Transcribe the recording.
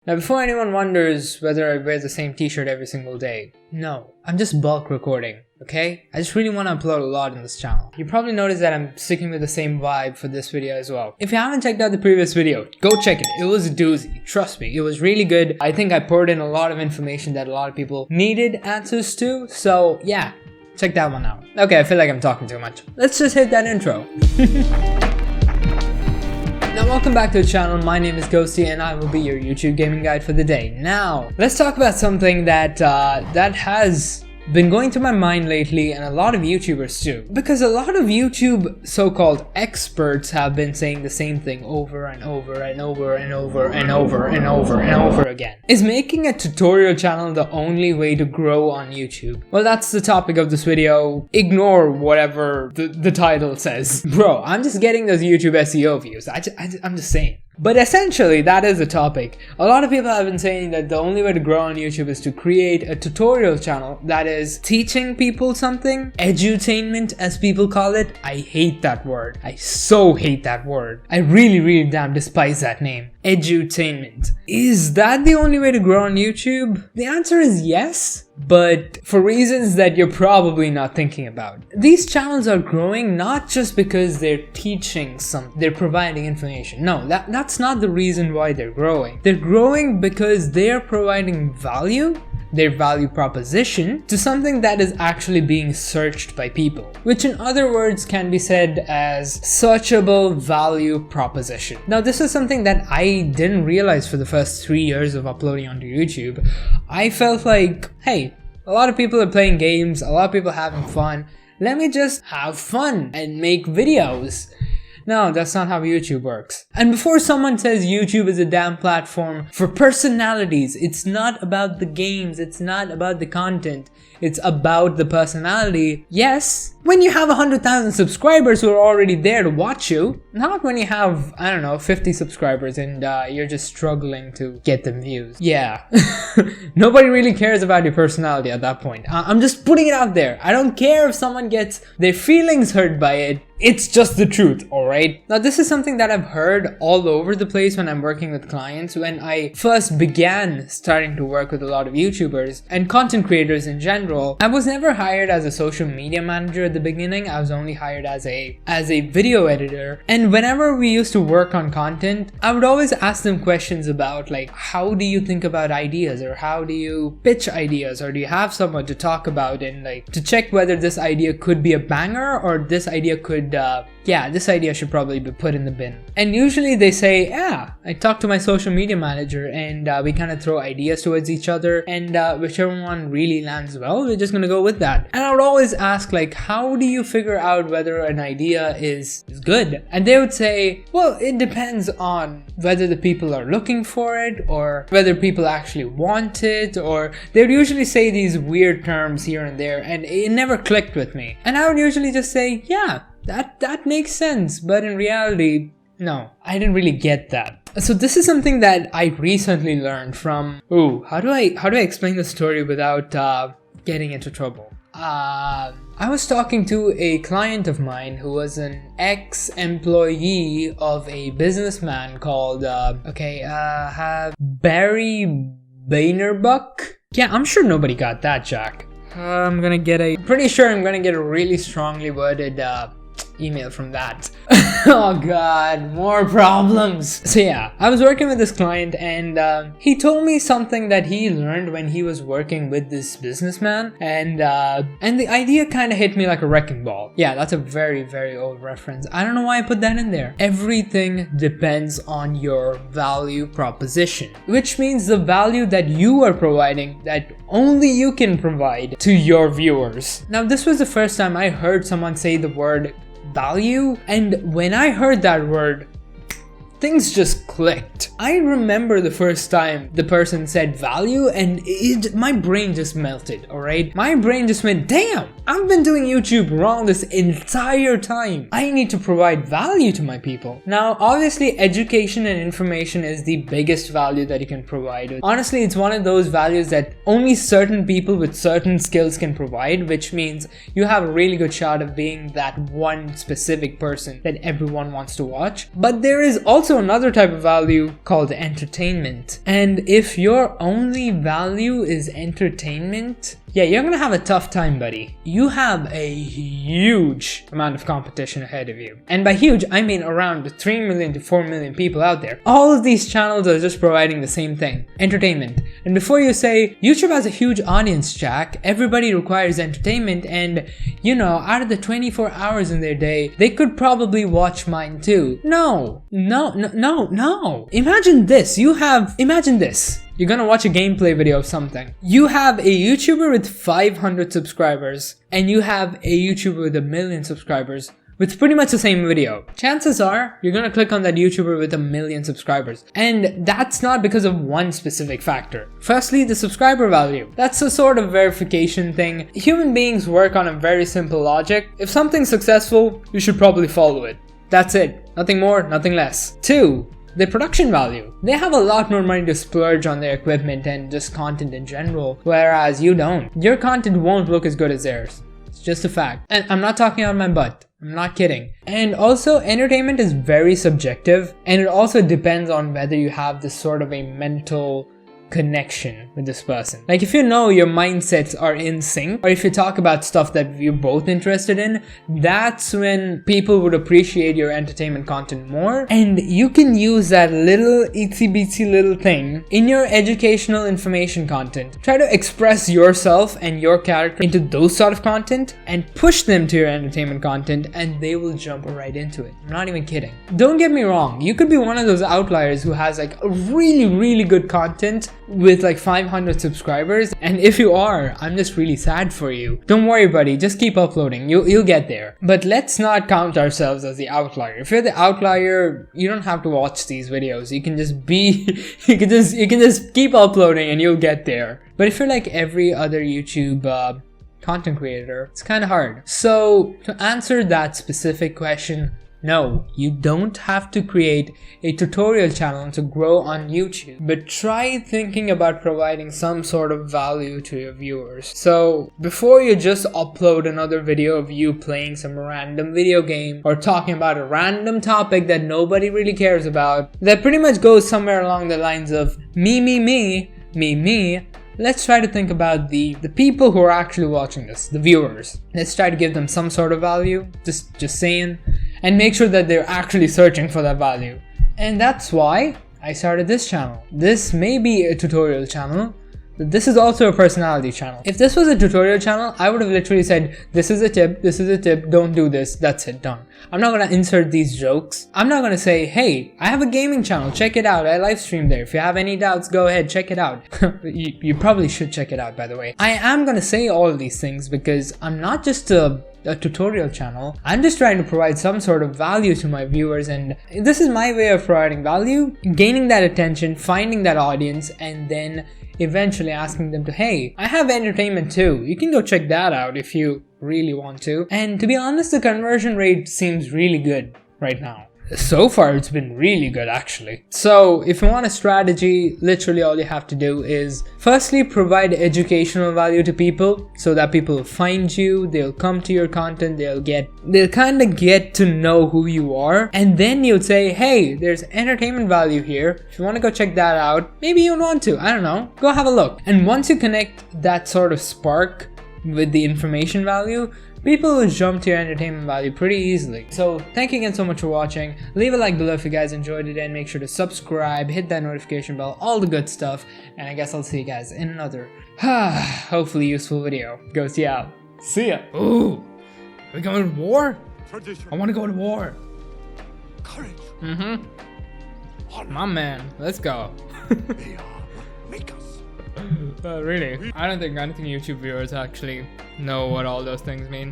Now, before anyone wonders whether I wear the same t-shirt every single day, no, I'm just bulk recording, okay? I just really want to upload a lot on this channel. You probably noticed that I'm sticking with the same vibe for this video as well. If you haven't checked out the previous video, go check it. It was a doozy. Trust me, it was really good. I think I poured in a lot of information that a lot of people needed answers to, so yeah, check that one out. Okay, I feel like I'm talking too much. Let's just hit that intro. Now, welcome back to the channel. My name is Ghosty and I will be your YouTube gaming guide for the day. Now, let's talk about something that has been going through my mind lately, and a lot of YouTubers too. Because a lot of YouTube so-called experts have been saying the same thing over and over and over and over and over and over and over again. Is making a tutorial channel the only way to grow on YouTube? Well, that's the topic of this video. Ignore whatever the title says. Bro, I'm just getting those YouTube SEO views. I'm just saying. But essentially, that is the topic. A lot of people have been saying that the only way to grow on YouTube is to create a tutorial channel that is teaching people something. Edutainment, as people call it. I hate that word. I so hate that word. I really damn despise that name. Edutainment. Is that the only way to grow on YouTube? The answer is yes, but for reasons that you're probably not thinking about. These channels are growing not just because they're teaching they're providing information. No, that's not the reason why they're growing. They're growing because they're providing value, their value proposition, to something that is actually being searched by people, which in other words can be said as searchable value proposition. Now, this is something that I didn't realize for the first 3 years of uploading onto YouTube. I felt like, hey, a lot of people are playing games, a lot of people are having fun. Let me just have fun and make videos. No, that's not how YouTube works. And before someone says YouTube is a damn platform for personalities, it's not about the games, it's not about the content, it's about the personality. Yes, when you have 100,000 subscribers who are already there to watch you, not when you have, I don't know, 50 subscribers and you're just struggling to get them views. Yeah, nobody really cares about your personality at that point. I'm just putting it out there. I don't care if someone gets their feelings hurt by it. It's just the truth, alright? Now, this is something that I've heard all over the place when I'm working with clients. When I first began starting to work with a lot of YouTubers and content creators in general, I was never hired as a social media manager at the beginning. I was only hired as a video editor. And whenever we used to work on content, I would always ask them questions about, like, how do you think about ideas, or how do you pitch ideas, or do you have someone to talk about and like to check whether this idea could be a banger or this idea could this idea should probably be put in the bin. And usually they say, yeah, I talked to my social media manager and we kind of throw ideas towards each other, and whichever one really lands well, we're just gonna go with that. And I would always ask, like, how do you figure out whether an idea is good? And they would say, well, it depends on whether the people are looking for it, or whether people actually want it, or they would usually say these weird terms here and there, and it never clicked with me. And I would usually just say, yeah, that makes sense, but in reality, no, I didn't really get that. So this is something that I recently learned from, how do I explain the story without getting into trouble? I was talking to a client of mine who was an ex-employee of a businessman called, Barry Bainerbuck? Yeah, I'm sure nobody got that, Jack. Pretty sure I'm gonna get a really strongly worded email from that. Oh god, more problems. So yeah, I was working with this client, and he told me something that he learned when he was working with this businessman, and the idea kind of hit me like a wrecking ball. Yeah, that's a very old reference. I don't know why I put that in there. Everything depends on your value proposition, which means the value that you are providing that only you can provide to your viewers. Now, this was the first time I heard someone say the word value, and when I heard that word, things just clicked. I remember the first time the person said value, and my brain just melted, alright? My brain just went, damn, I've been doing YouTube wrong this entire time. I need to provide value to my people. Now, obviously, education and information is the biggest value that you can provide. Honestly, it's one of those values that only certain people with certain skills can provide, which means you have a really good shot of being that one specific person that everyone wants to watch. But there is also also another type of value called entertainment. And if your only value is entertainment, yeah, you're gonna have a tough time, buddy. You have a huge amount of competition ahead of you. And by huge, I mean around 3 million to 4 million people out there. All of these channels are just providing the same thing, entertainment. And before you say, YouTube has a huge audience, Jack, everybody requires entertainment, and you know, out of the 24 hours in their day, they could probably watch mine too. No. Imagine this, imagine this. You're gonna watch a gameplay video of something. You have a YouTuber with 500 subscribers and you have a YouTuber with 1 million subscribers with pretty much the same video. Chances are you're gonna click on that YouTuber with 1 million subscribers. And that's not because of one specific factor. Firstly, the subscriber value. That's a sort of verification thing. Human beings work on a very simple logic. If something's successful, you should probably follow it. That's it. Nothing more, nothing less. 2. The production value. They have a lot more money to splurge on their equipment and just content in general, whereas you don't. Your content won't look as good as theirs. It's just a fact. And I'm not talking out of my butt. I'm not kidding. And also, entertainment is very subjective, and it also depends on whether you have this sort of a mental connection with this person. Like if you know your mindsets are in sync, or if you talk about stuff that you're both interested in, that's when people would appreciate your entertainment content more. And you can use that little itsy bitsy little thing in your educational information content. Try to express yourself and your character into those sort of content and push them to your entertainment content, and they will jump right into it. I'm not even kidding. Don't get me wrong, you could be one of those outliers who has like a really good content with like 500 subscribers, and if you are, I'm just really sad for you. Don't worry, buddy, just keep uploading, you'll get there. But let's not count ourselves as the outlier. If you're the outlier, you don't have to watch these videos. You can just be you can just keep uploading and you'll get there. But if you're like every other YouTube content creator, it's kind of hard. So to answer that specific question, no, you don't have to create a tutorial channel to grow on YouTube, but try thinking about providing some sort of value to your viewers. So before you just upload another video of you playing some random video game or talking about a random topic that nobody really cares about, that pretty much goes somewhere along the lines of me, let's try to think about the people who are actually watching this, the viewers. Let's try to give them some sort of value, just saying, and make sure that they're actually searching for that value. And that's why I started this channel. This may be a tutorial channel, but this is also a personality channel. If this was a tutorial channel, I would have literally said, this is a tip, don't do this, that's it, done. I'm not gonna insert these jokes. I'm not gonna say, hey, I have a gaming channel, check it out, I live stream there. If you have any doubts, go ahead, check it out. you probably should check it out, by the way. I am gonna say all of these things because I'm not just a tutorial channel. I'm just trying to provide some sort of value to my viewers, and this is my way of providing value, gaining that attention, finding that audience, and then eventually asking them to, hey, I have entertainment too, you can go check that out if you really want to. And to be honest, the conversion rate seems really good right now. So far, it's been really good actually. So if you want a strategy, literally all you have to do is firstly provide educational value to people so that people will find you, they'll come to your content, they'll kind of get to know who you are, and then you'll say, hey, there's entertainment value here. If you want to go check that out, maybe you want to, I don't know, go have a look. And once you connect that sort of spark with the information value, people will jump to your entertainment value pretty easily. So thank you again so much for watching. Leave a like below if you guys enjoyed it, and make sure to subscribe, hit that notification bell, all the good stuff. And I guess I'll see you guys in another hopefully useful video. Ghosty out. See ya. Ooh, we going to war? Tradition. I want to go to war. Courage. My man, let's go. They are make us. Really? I don't think YouTube viewers actually know what all those things mean.